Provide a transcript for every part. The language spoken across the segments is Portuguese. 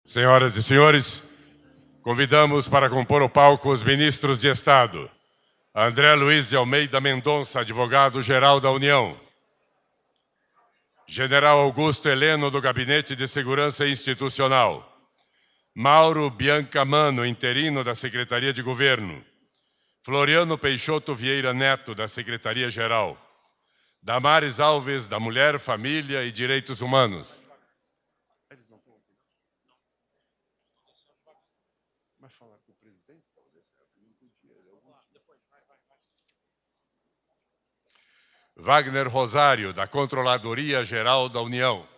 Senhoras e senhores, convidamos para compor o palco os ministros de Estado. André Luiz de Almeida Mendonça, advogado-geral da União. General Augusto Heleno, do Gabinete de Segurança Institucional. Mauro Biancamano, interino da Secretaria de Governo. Floriano Peixoto Vieira Neto, da Secretaria-Geral. Damares Alves, da Mulher, Família e Direitos Humanos. Wagner Rosário, da Controladoria Geral da União.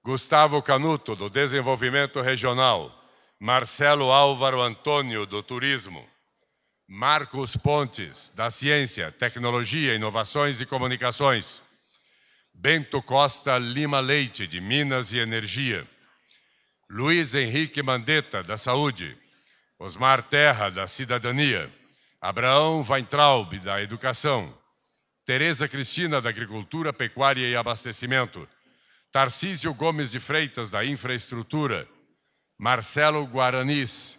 Gustavo Canuto, do Desenvolvimento Regional. Marcelo Álvaro Antônio, do Turismo. Marcos Pontes, da Ciência, Tecnologia, Inovações e Comunicações. Bento Costa Lima Leite, de Minas e Energia. Luiz Henrique Mandetta, da Saúde. Osmar Terra, da Cidadania. Abraão Weintraub, da Educação. Tereza Cristina, da Agricultura, Pecuária e Abastecimento. Tarcísio Gomes de Freitas, da Infraestrutura. Marcelo Guaranis,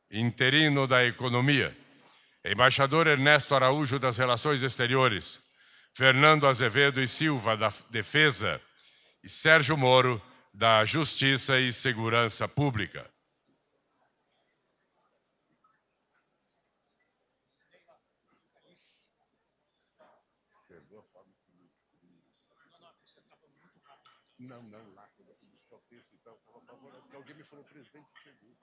interino da Economia. Embaixador Ernesto Araújo, das Relações Exteriores. Fernando Azevedo e Silva, da Defesa. E Sérgio Moro, da Justiça e Segurança Pública. Não, lá, quando eu fui buscar o texto e tal, estava apavorado, porque alguém me falou, o presidente chegou.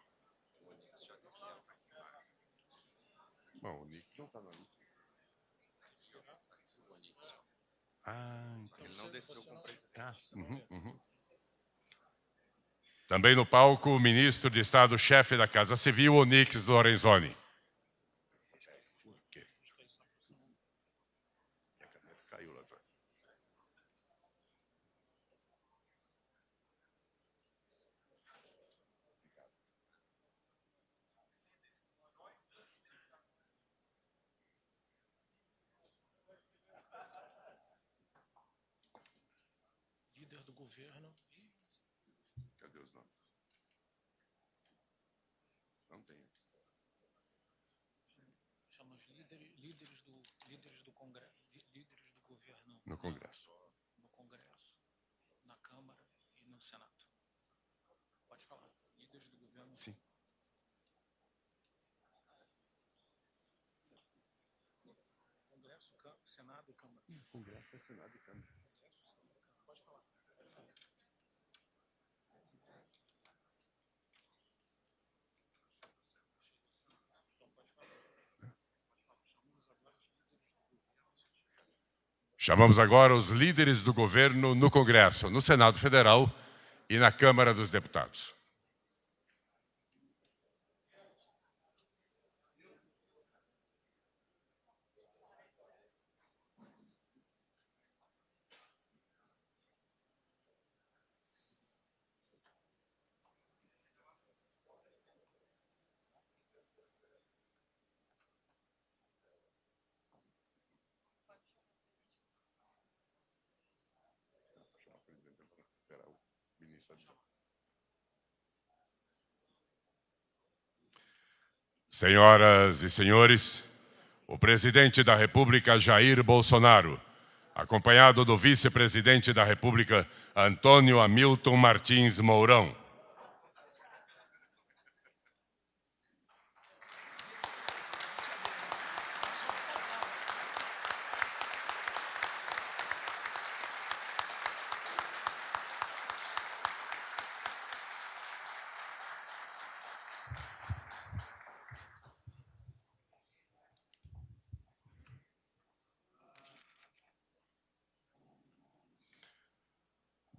Bom, o Nixon está na lista. Então. Ele não desceu com o presidente. Também no palco, o ministro de Estado, chefe da Casa Civil, Onyx Lorenzoni. Caiu lá atrás. Líder do governo. Cadê os nomes? Não tem. Chama os líderes do Congresso, líderes do governo. No Congresso. No Congresso, na Câmara e no Senado. Pode falar. Líderes do governo. Sim. Congresso, Senado e Câmara. Congresso, Senado e Câmara. Pode falar. Chamamos agora os líderes do governo no Congresso, no Senado Federal e na Câmara dos Deputados. Senhoras e senhores, o presidente da República, Jair Bolsonaro, acompanhado do vice-presidente da República, Antônio Hamilton Martins Mourão.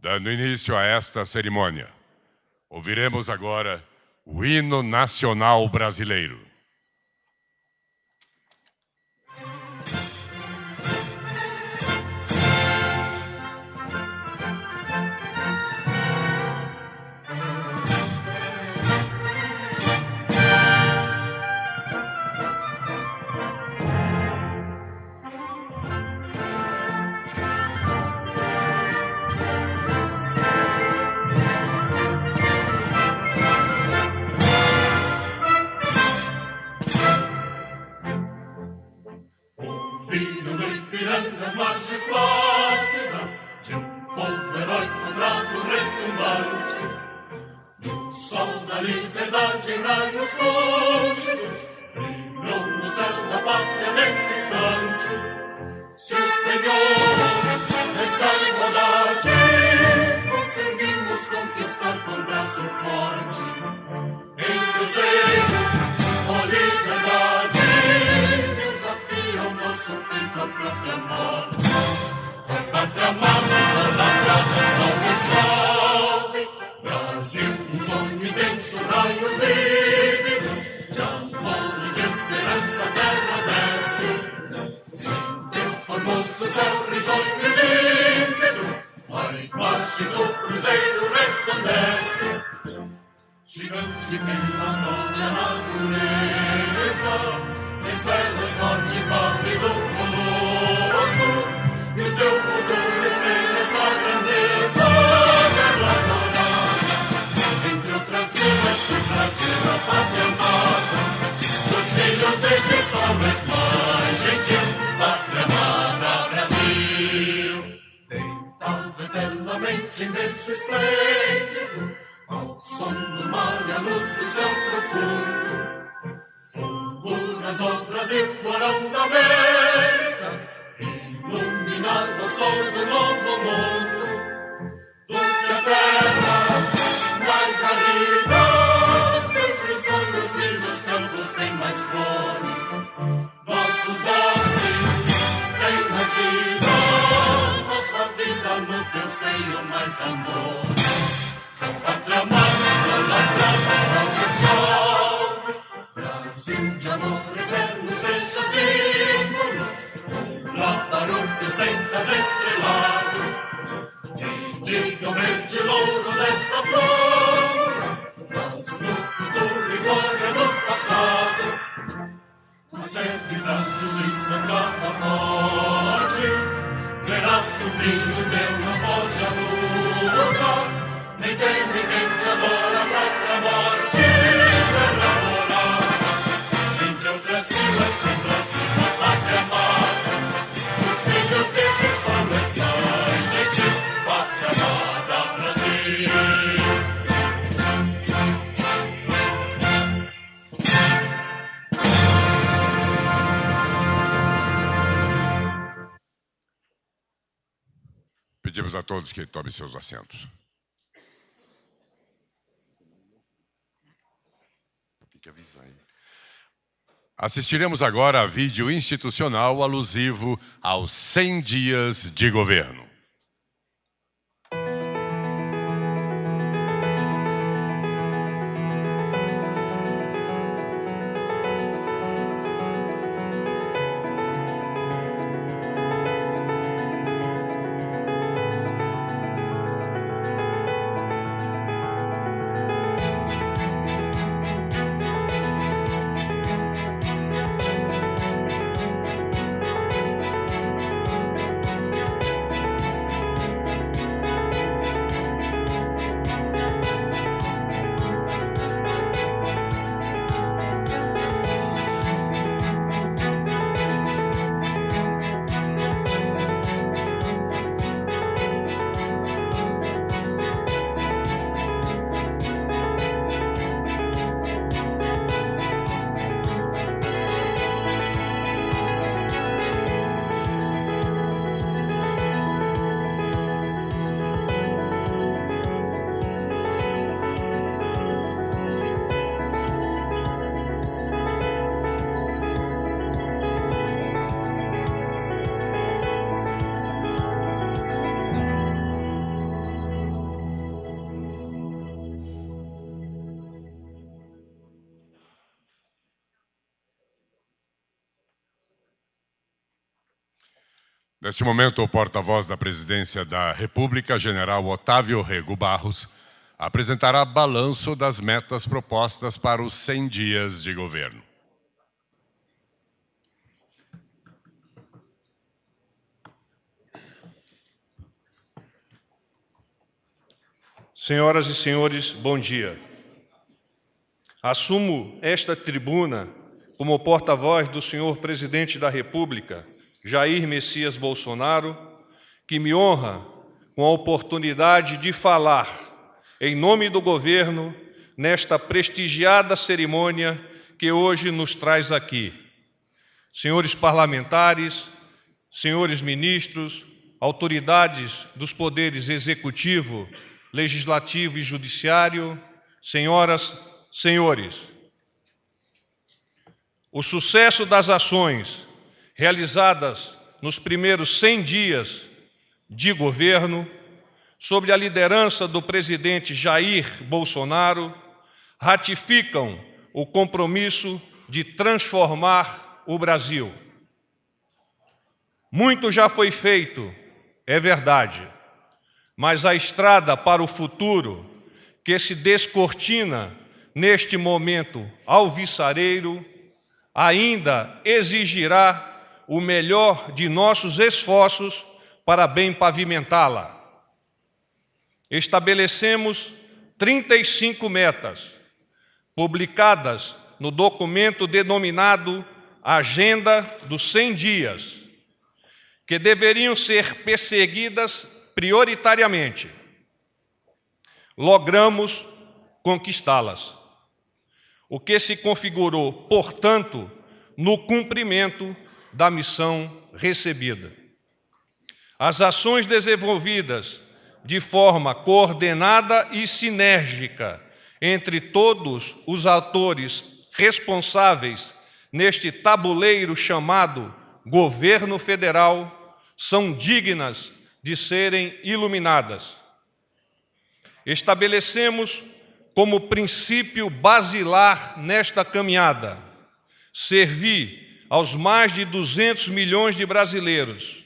Dando início a esta cerimônia, ouviremos agora o hino nacional brasileiro. liberdade em raios lúcidos brilhou no céu da pátria nesse instante. Se o penhor dessa igualdade conseguimos conquistar com braço forte, em desejo ou liberdade desafia o nosso peito à própria morte. A pátria amada, idolatrada, salve, salve, Brasil, um sonho intenso, raio vívido, de amor e de esperança a terra desce. Sem teu formoso céu risonho e límpido, a imagem do cruzeiro resplandece. Gigante pela própria natureza, estrelas forte pálido colosso, e o teu futuro espelha essa grandeza. Terra dourada, entre outras vidas do Brasil, a pátria amada, dos filhos deste sol mais gentil, pátria amada Brasil. Deitado eternamente em berço esplêndido, ao som do mar e a luz do céu profundo, fulguras o Brasil, florão da América, iluminado ao sol do novo mundo. Do que a terra mais árida, teus risonhos lindos campos têm mais flores, nossos bosques têm mais vida, nossa vida no teu seio mais amor. A pátria amada, idolatrada, salve, salve, Brasil de amor eterno seja símbolo, lá para o teu centas estrelado, e diga o verde louro desta flora, mas no futuro e glória do passado, os seres da justiça cada forte, verás que o filho teu não foge à luta, nem teme quem te adora a própria morte. Terra dourada, entre outras filas tem Brasil, a pátria amada, os filhos deste sol mais gentil, pátria amada Brasil. Pedimos a todos que tomem seus assentos. Tem que avisar, hein? Assistiremos agora a vídeo institucional alusivo aos 100 dias de governo. Neste momento, o porta-voz da Presidência da República, General Otávio Rego Barros, apresentará balanço das metas propostas para os 100 dias de governo. Senhoras e senhores, bom dia. Assumo esta tribuna como porta-voz do senhor Presidente da República, Jair Messias Bolsonaro, que me honra com a oportunidade de falar, em nome do governo, nesta prestigiada cerimônia que hoje nos traz aqui. Senhores parlamentares, senhores ministros, autoridades dos poderes executivo, legislativo e judiciário, senhoras, senhores. O sucesso das ações realizadas nos primeiros 100 dias de governo, sob a liderança do presidente Jair Bolsonaro, ratificam o compromisso de transformar o Brasil. Muito já foi feito, é verdade, mas a estrada para o futuro que se descortina neste momento alvissareiro ainda exigirá o melhor de nossos esforços para bem pavimentá-la. Estabelecemos 35 metas, publicadas no documento denominado Agenda dos 100 Dias, que deveriam ser perseguidas prioritariamente. Logramos conquistá-las, o que se configurou, portanto, no cumprimento da missão recebida. As ações desenvolvidas de forma coordenada e sinérgica entre todos os atores responsáveis neste tabuleiro chamado Governo Federal são dignas de serem iluminadas. Estabelecemos como princípio basilar nesta caminhada servir aos mais de 200 milhões de brasileiros,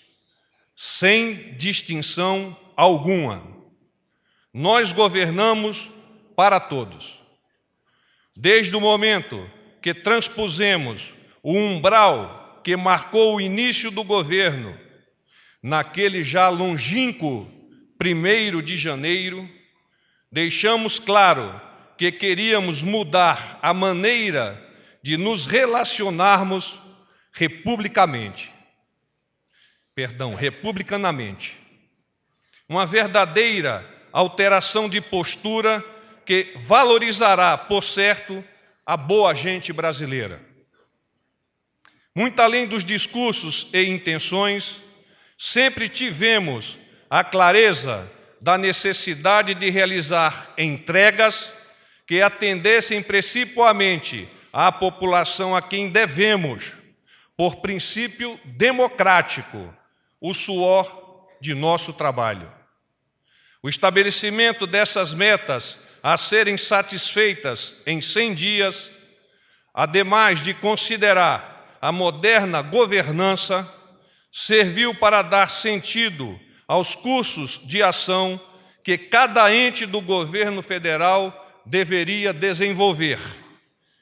sem distinção alguma. Nós governamos para todos. Desde o momento que transpusemos o umbral que marcou o início do governo, naquele já longínquo 1º de janeiro, deixamos claro que queríamos mudar a maneira de nos republicanamente. Uma verdadeira alteração de postura que valorizará, por certo, a boa gente brasileira. Muito além dos discursos e intenções, sempre tivemos a clareza da necessidade de realizar entregas que atendessem principalmente à população a quem devemos, por princípio democrático, o suor de nosso trabalho. O estabelecimento dessas metas a serem satisfeitas em 100 dias, ademais de considerar a moderna governança, serviu para dar sentido aos cursos de ação que cada ente do governo federal deveria desenvolver,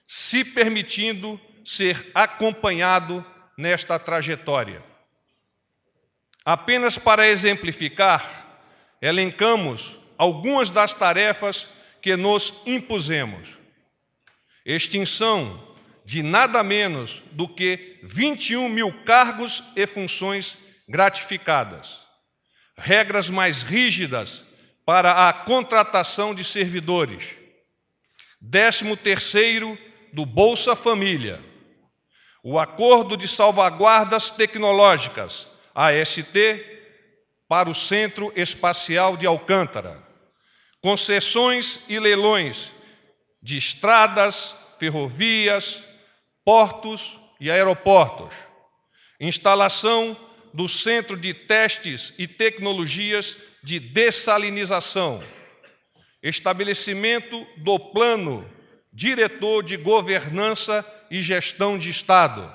se permitindo ser acompanhado nesta trajetória. Apenas para exemplificar, elencamos algumas das tarefas que nos impusemos. Extinção de nada menos do que 21 mil cargos e funções gratificadas. Regras mais rígidas para a contratação de servidores. 13º do Bolsa Família. O Acordo de Salvaguardas Tecnológicas, AST, para o Centro Espacial de Alcântara. Concessões e leilões de estradas, ferrovias, portos e aeroportos. Instalação do Centro de Testes e Tecnologias de Dessalinização. Estabelecimento do Plano Diretor de Governança e Gestão de Estado.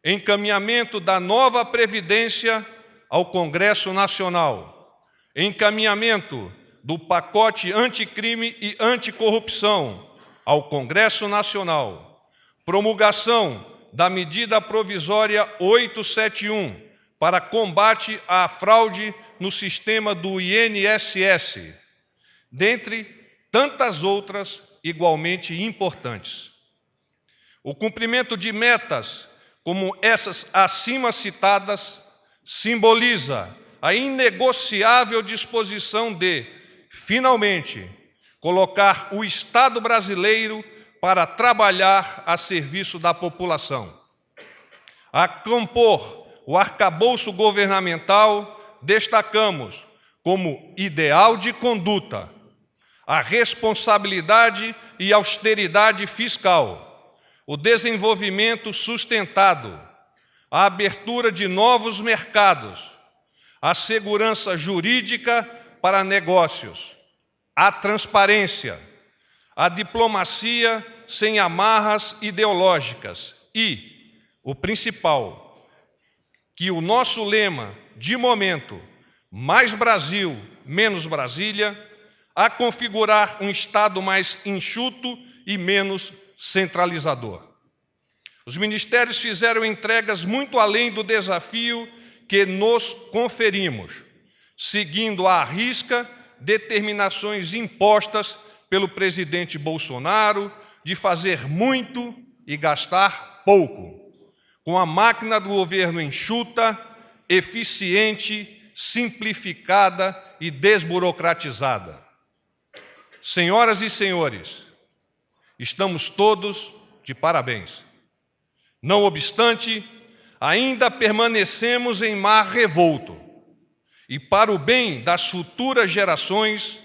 Encaminhamento da nova Previdência ao Congresso Nacional. Encaminhamento do pacote anticrime e anticorrupção ao Congresso Nacional. Promulgação da medida provisória 871 para combate à fraude no sistema do INSS, dentre tantas outras igualmente importantes. O cumprimento de metas como essas acima citadas simboliza a inegociável disposição de, finalmente, colocar o Estado brasileiro para trabalhar a serviço da população. A compor o arcabouço governamental, destacamos como ideal de conduta a responsabilidade e austeridade fiscal, o desenvolvimento sustentado, a abertura de novos mercados, a segurança jurídica para negócios, a transparência, a diplomacia sem amarras ideológicas e, o principal, que o nosso lema, de momento, mais Brasil, menos Brasília, a configurar um Estado mais enxuto e menos centralizador. Os ministérios fizeram entregas muito além do desafio que nos conferimos, seguindo à risca determinações impostas pelo presidente Bolsonaro de fazer muito e gastar pouco, com a máquina do governo enxuta, eficiente, simplificada e desburocratizada. Senhoras e senhores, estamos todos de parabéns. Não obstante, ainda permanecemos em mar revolto, e para o bem das futuras gerações,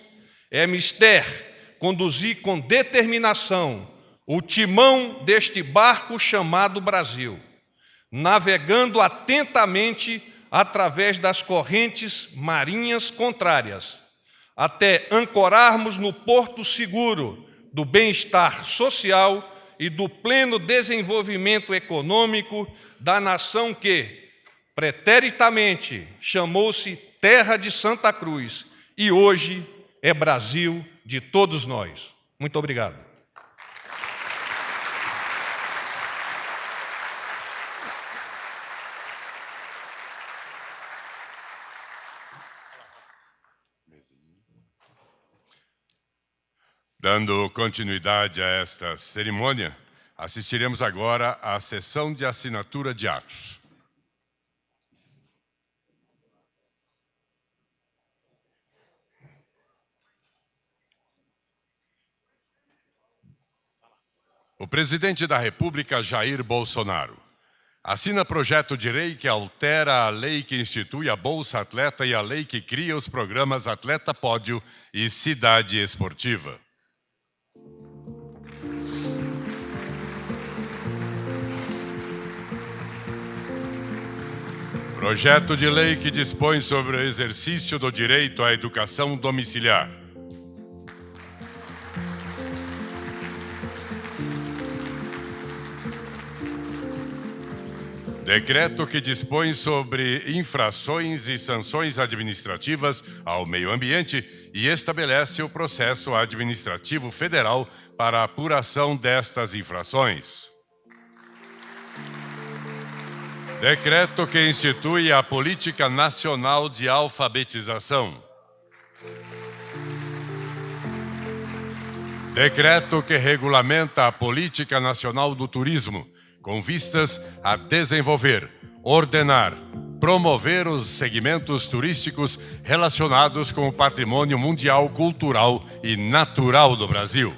é mister conduzir com determinação o timão deste barco chamado Brasil, navegando atentamente através das correntes marinhas contrárias, até ancorarmos no porto seguro do bem-estar social e do pleno desenvolvimento econômico da nação que, preteritamente, chamou-se Terra de Santa Cruz e hoje é Brasil de todos nós. Muito obrigado. Dando continuidade a esta cerimônia, assistiremos agora à sessão de assinatura de atos. O presidente da República, Jair Bolsonaro, assina projeto de lei que altera a lei que institui a Bolsa Atleta e a lei que cria os programas Atleta Pódio e Cidade Esportiva. Projeto de lei que dispõe sobre o exercício do direito à educação domiciliar. Decreto que dispõe sobre infrações e sanções administrativas ao meio ambiente e estabelece o processo administrativo federal para a apuração destas infrações. Decreto que institui a Política Nacional de Alfabetização. Decreto que regulamenta a Política Nacional do Turismo, com vistas a desenvolver, ordenar, promover os segmentos turísticos relacionados com o patrimônio mundial, cultural e natural do Brasil.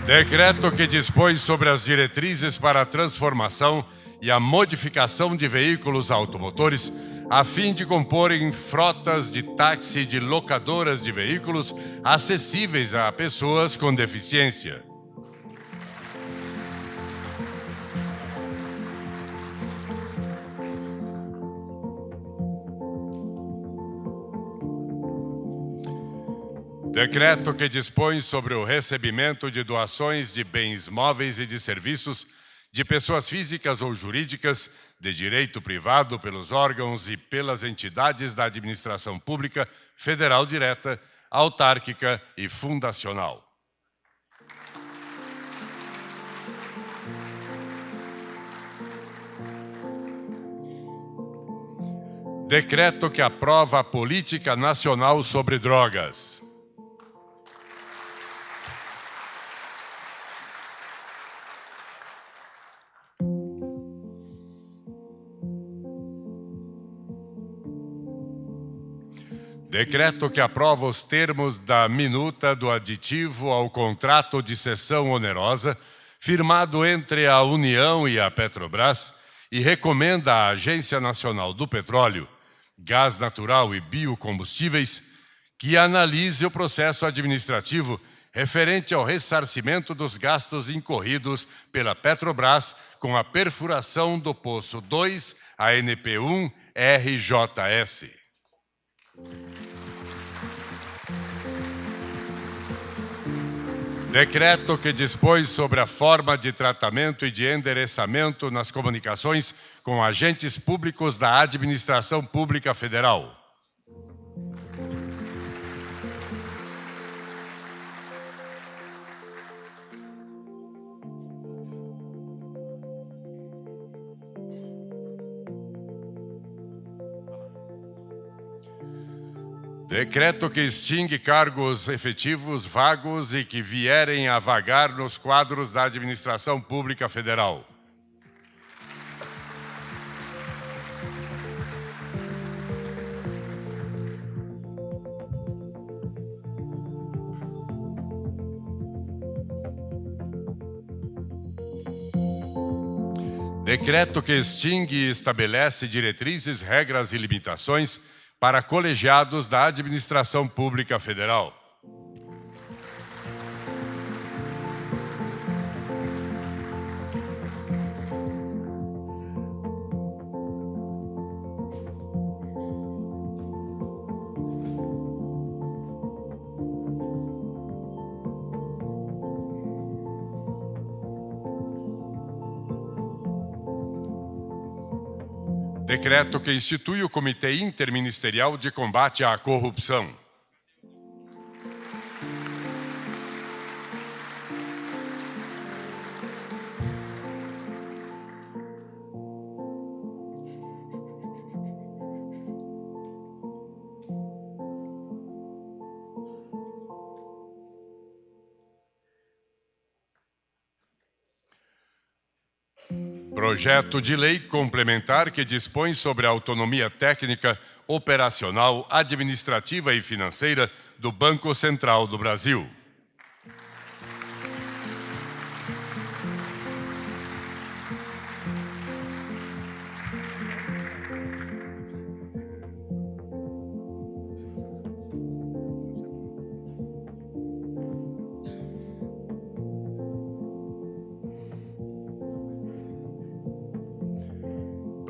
Decreto que dispõe sobre as diretrizes para a transformação e a modificação de veículos automotores, a fim de comporem frotas de táxi e de locadoras de veículos acessíveis a pessoas com deficiência. Decreto que dispõe sobre o recebimento de doações de bens móveis e de serviços de pessoas físicas ou jurídicas de direito privado pelos órgãos e pelas entidades da administração pública, federal direta, autárquica e fundacional. Decreto que aprova a Política Nacional sobre Drogas. Decreto que aprova os termos da minuta do aditivo ao contrato de cessão onerosa firmado entre a União e a Petrobras e recomenda à Agência Nacional do Petróleo, Gás Natural e Biocombustíveis que analise o processo administrativo referente ao ressarcimento dos gastos incorridos pela Petrobras com a perfuração do Poço 2 ANP1 RJS. Decreto que dispõe sobre a forma de tratamento e de endereçamento nas comunicações com agentes públicos da Administração Pública Federal. Decreto que extingue cargos efetivos vagos e que vierem a vagar nos quadros da Administração Pública Federal. Decreto que extingue e estabelece diretrizes, regras e limitações para colegiados da Administração Pública Federal. Decreto que institui o Comitê Interministerial de Combate à Corrupção. Projeto de lei complementar que dispõe sobre a autonomia técnica, operacional, administrativa e financeira do Banco Central do Brasil.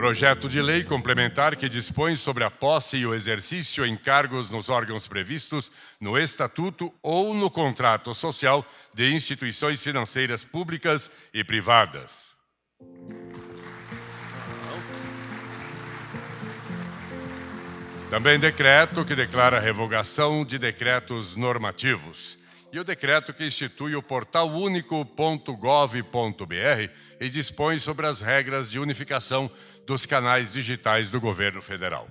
Projeto de lei complementar que dispõe sobre a posse e o exercício em cargos nos órgãos previstos no Estatuto ou no contrato social de instituições financeiras públicas e privadas. Também decreto que declara a revogação de decretos normativos. E o decreto que institui o portal único.gov.br e dispõe sobre as regras de unificação dos canais digitais do governo federal.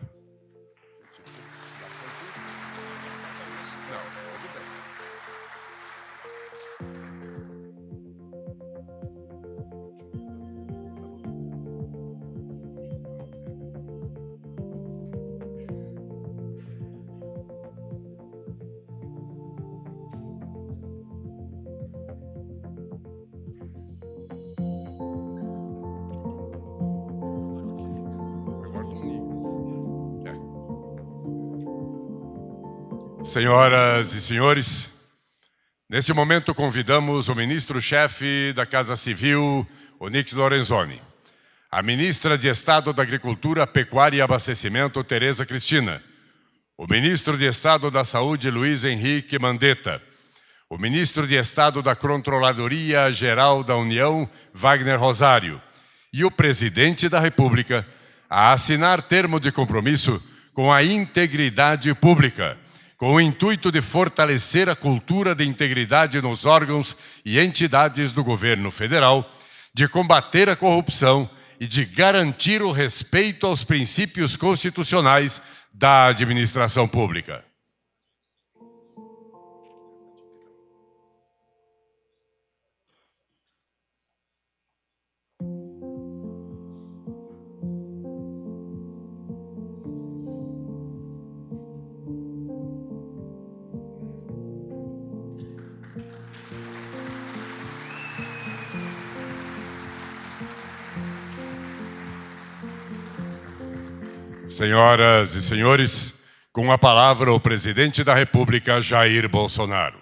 Senhoras e senhores, nesse momento convidamos o ministro-chefe da Casa Civil, Onyx Lorenzoni, a ministra de Estado da Agricultura, Pecuária e Abastecimento, Tereza Cristina, o ministro de Estado da Saúde, Luiz Henrique Mandetta, o ministro de Estado da Controladoria Geral da União, Wagner Rosário, e o presidente da República, a assinar termo de compromisso com a integridade pública, com o intuito de fortalecer a cultura de integridade nos órgãos e entidades do governo federal, de combater a corrupção e de garantir o respeito aos princípios constitucionais da administração pública. Senhoras e senhores, com a palavra o presidente da República, Jair Bolsonaro.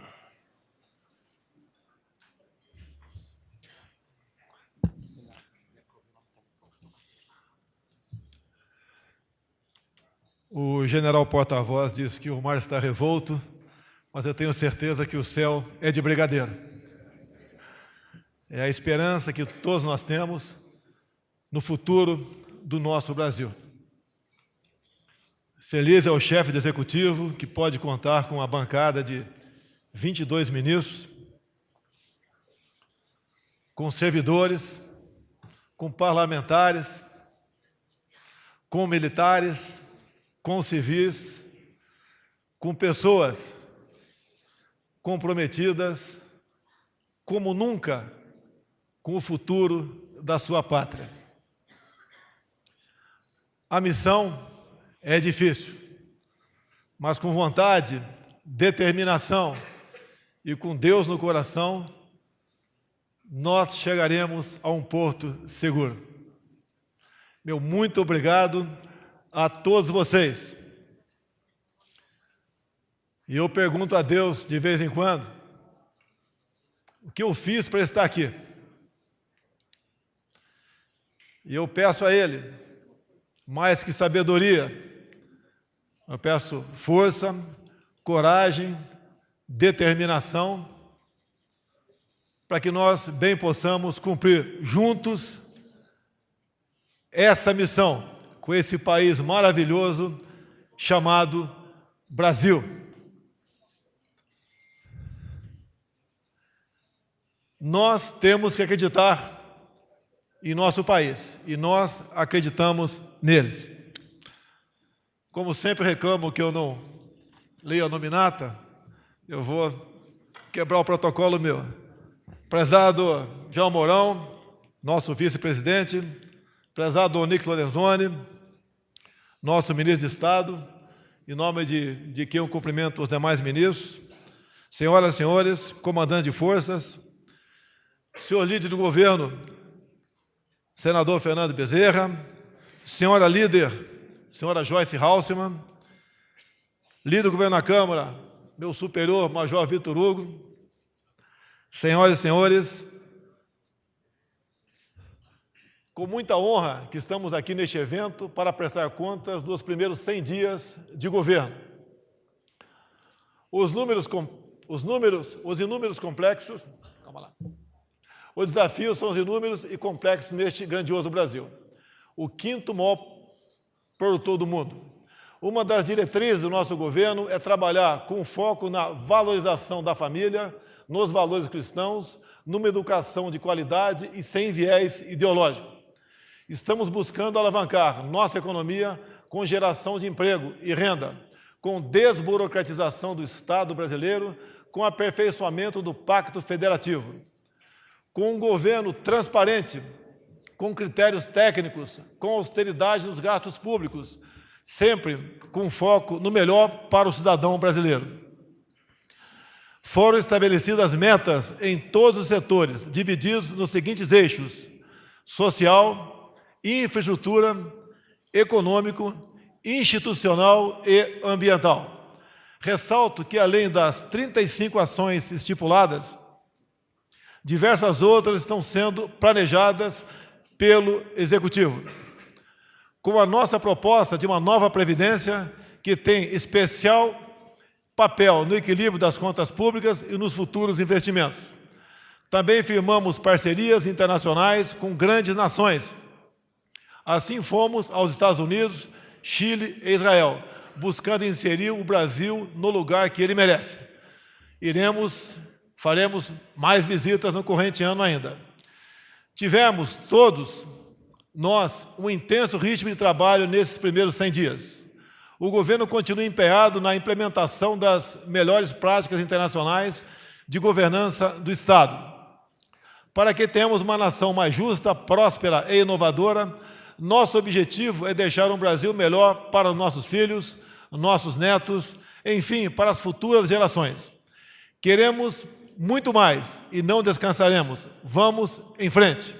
O general porta-voz disse que o mar está revolto, mas eu tenho certeza que o céu é de brigadeiro. É a esperança que todos nós temos no futuro do nosso Brasil. Feliz é o chefe do executivo que pode contar com uma bancada de 22 ministros, com servidores, com parlamentares, com militares, com civis, com pessoas comprometidas como nunca com o futuro da sua pátria. A missão é difícil, mas com vontade, determinação e com Deus no coração, nós chegaremos a um porto seguro. Meu muito obrigado a todos vocês. E eu pergunto a Deus de vez em quando, o que eu fiz para estar aqui? E eu peço a Ele, mais que sabedoria, eu peço força, coragem, determinação, para que nós bem possamos cumprir juntos essa missão com esse país maravilhoso chamado Brasil. Nós temos que acreditar em nosso país e nós acreditamos neles. Como sempre reclamo que eu não leio a nominata, eu vou quebrar o protocolo meu. Prezado João Mourão, nosso vice-presidente, prezado Onyx Lorenzoni, nosso ministro de Estado, em nome de quem eu cumprimento os demais ministros, senhoras e senhores, comandantes de forças, senhor líder do governo, senador Fernando Bezerra, senhora líder, senhora Joyce Halsemann, líder do governo da Câmara, meu superior, major Vitor Hugo, senhoras e senhores, com muita honra que estamos aqui neste evento para prestar contas dos primeiros 100 dias de governo. Os inúmeros complexos, calma lá. Os desafios são os inúmeros e complexos neste grandioso Brasil. O quinto maior produtor do mundo. Uma das diretrizes do nosso governo é trabalhar com foco na valorização da família, nos valores cristãos, numa educação de qualidade e sem viés ideológico. Estamos buscando alavancar nossa economia com geração de emprego e renda, com desburocratização do Estado brasileiro, com aperfeiçoamento do Pacto Federativo, com um governo transparente, com critérios técnicos, com austeridade nos gastos públicos, sempre com foco no melhor para o cidadão brasileiro. Foram estabelecidas metas em todos os setores, divididos nos seguintes eixos: social, infraestrutura, econômico, institucional e ambiental. Ressalto que, além das 35 ações estipuladas, diversas outras estão sendo planejadas pelo Executivo, com a nossa proposta de uma nova Previdência que tem especial papel no equilíbrio das contas públicas e nos futuros investimentos. Também firmamos parcerias internacionais com grandes nações. Assim fomos aos Estados Unidos, Chile e Israel, buscando inserir o Brasil no lugar que ele merece. Faremos mais visitas no corrente ano ainda. Tivemos todos nós um intenso ritmo de trabalho nesses primeiros 100 dias. O governo continua empenhado na implementação das melhores práticas internacionais de governança do Estado. Para que tenhamos uma nação mais justa, próspera e inovadora, nosso objetivo é deixar um Brasil melhor para os nossos filhos, nossos netos, enfim, para as futuras gerações. Queremos muito mais e não descansaremos. Vamos em frente.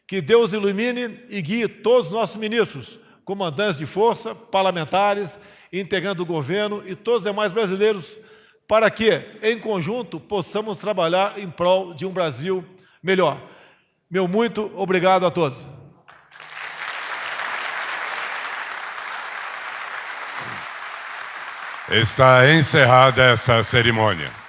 Que Deus ilumine e guie todos os nossos ministros, comandantes de força, parlamentares, integrantes do governo e todos os demais brasileiros, para que, em conjunto, possamos trabalhar em prol de um Brasil melhor. Meu muito obrigado a todos. Está encerrada esta cerimônia.